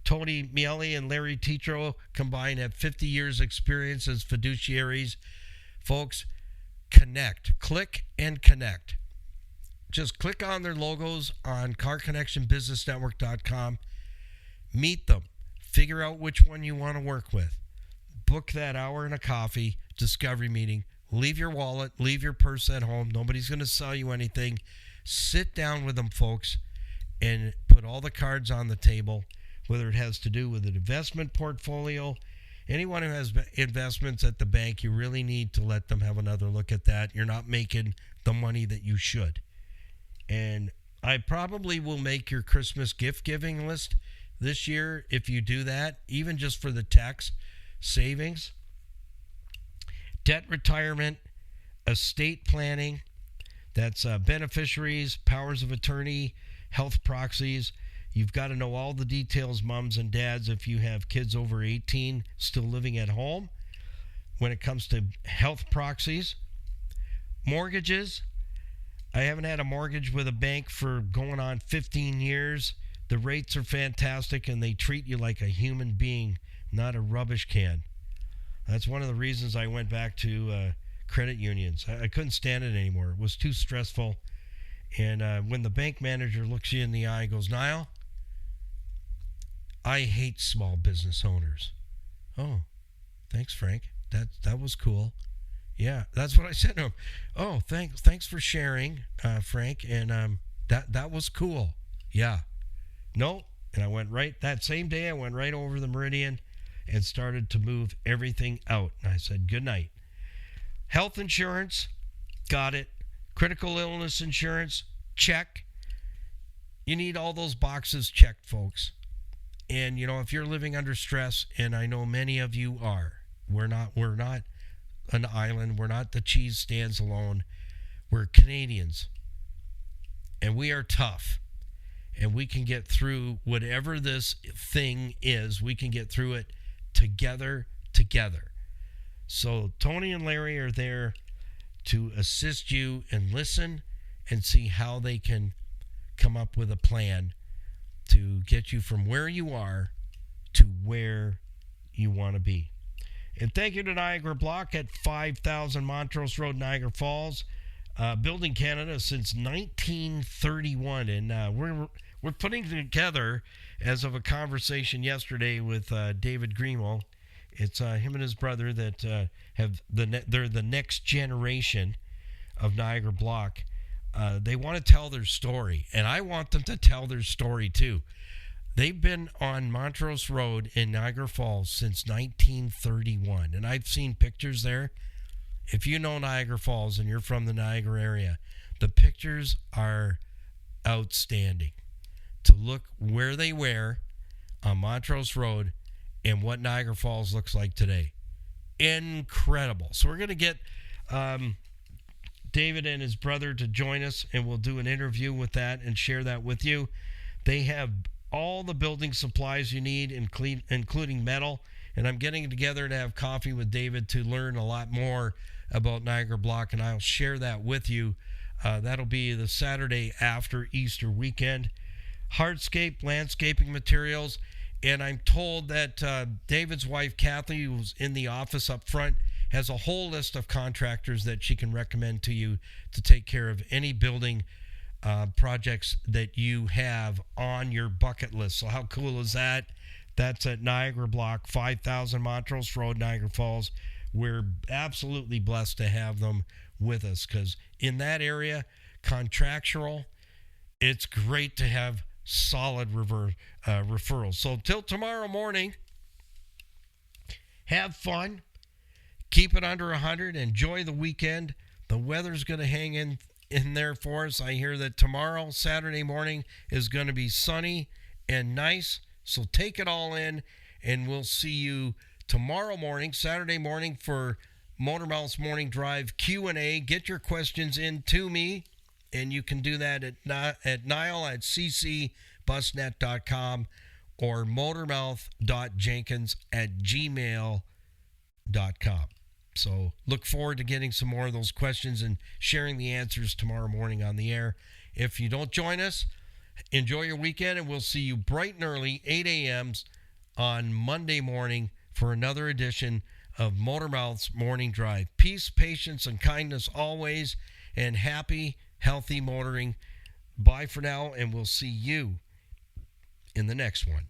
A: Tony Miele and Larry Tetro combined have 50 years experience as fiduciaries. Folks, connect. Click and connect. Just click on their logos on carconnectionbusinessnetwork.com. Meet them. Figure out which one you want to work with. Book that hour and a coffee discovery meeting. Leave your wallet. Leave your purse at home. Nobody's going to sell you anything. Sit down with them, folks, and put all the cards on the table, whether it has to do with an investment portfolio. Anyone who has investments at the bank, you really need to let them have another look at that. You're not making the money that you should. And I probably will make your Christmas gift giving list this year if you do that, even just for the tax savings. Debt retirement, estate planning, that's beneficiaries, powers of attorney, health proxies. You've got to know all the details, moms and dads, if you have kids over 18 still living at home. When it comes to health proxies, mortgages, I haven't had a mortgage with a bank for going on 15 years. The rates are fantastic, and they treat you like a human being, not a rubbish can. That's one of the reasons I went back to credit unions. I couldn't stand it anymore. It was too stressful. And when the bank manager looks you in the eye and goes, Nile, I hate small business owners. Oh, thanks, Frank. That was cool. Yeah, that's what I said to him. Oh, thanks for sharing, Frank. And that was cool. Yeah. No. And I went right, that same day, I went right over the Meridian and started to move everything out. And I said, good night. Health insurance, got it. Critical illness insurance, check. You need all those boxes checked, folks. And, you know, if you're living under stress, and I know many of you are, we're not an island. We're not the cheese stands alone. We're Canadians. And we are tough. And we can get through whatever this thing is. We can get through it together. So Tony and Larry are there to assist you and listen and see how they can come up with a plan to get you from where you are to where you want to be. And thank you to Niagara Block at 5000 Montrose Road, Niagara Falls. Building Canada since 1931. And we're putting together, as of a conversation yesterday with David Greenwell, it's him and his brother that they're the next generation of Niagara Block. They want to tell their story, and I want them to tell their story too. They've been on Montrose Road in Niagara Falls since 1931, and I've seen pictures there. If you know Niagara Falls and you're from the Niagara area, the pictures are outstanding. To look where they were on Montrose Road and what Niagara Falls looks like today. Incredible. So we're going to get David and his brother to join us, and we'll do an interview with that and share that with you. They have all the building supplies you need, including metal. And I'm getting together to have coffee with David to learn a lot more about Niagara Block, and I'll share that with you. That'll be the Saturday after Easter weekend. Hardscape landscaping materials. And I'm told that David's wife, Kathy, who's in the office up front, has a whole list of contractors that she can recommend to you to take care of any building projects that you have on your bucket list. So how cool is that? That's at Niagara Block, 5000 Montrose Road, Niagara Falls. We're absolutely blessed to have them with us because in that area, contractual, it's great to have solid referrals. So till tomorrow morning, have fun. Keep it under 100. Enjoy the weekend. The weather's going to hang in there for us. I hear that tomorrow, Saturday morning, is going to be sunny and nice. So take it all in And we'll see you tomorrow morning, Saturday morning, for Motormouth's Morning Drive Q&A. Get your questions in to me, and you can do that at Nile at ccbusnet.com or motormouth.jenkins@gmail.com. So look forward to getting some more of those questions and sharing the answers tomorrow morning on the air. If you don't join us, enjoy your weekend, and we'll see you bright and early, 8 a.m. on Monday morning for another edition of Motormouth's Morning Drive. Peace, patience, and kindness always, and happy, healthy motoring. Bye for now, and we'll see you in the next one.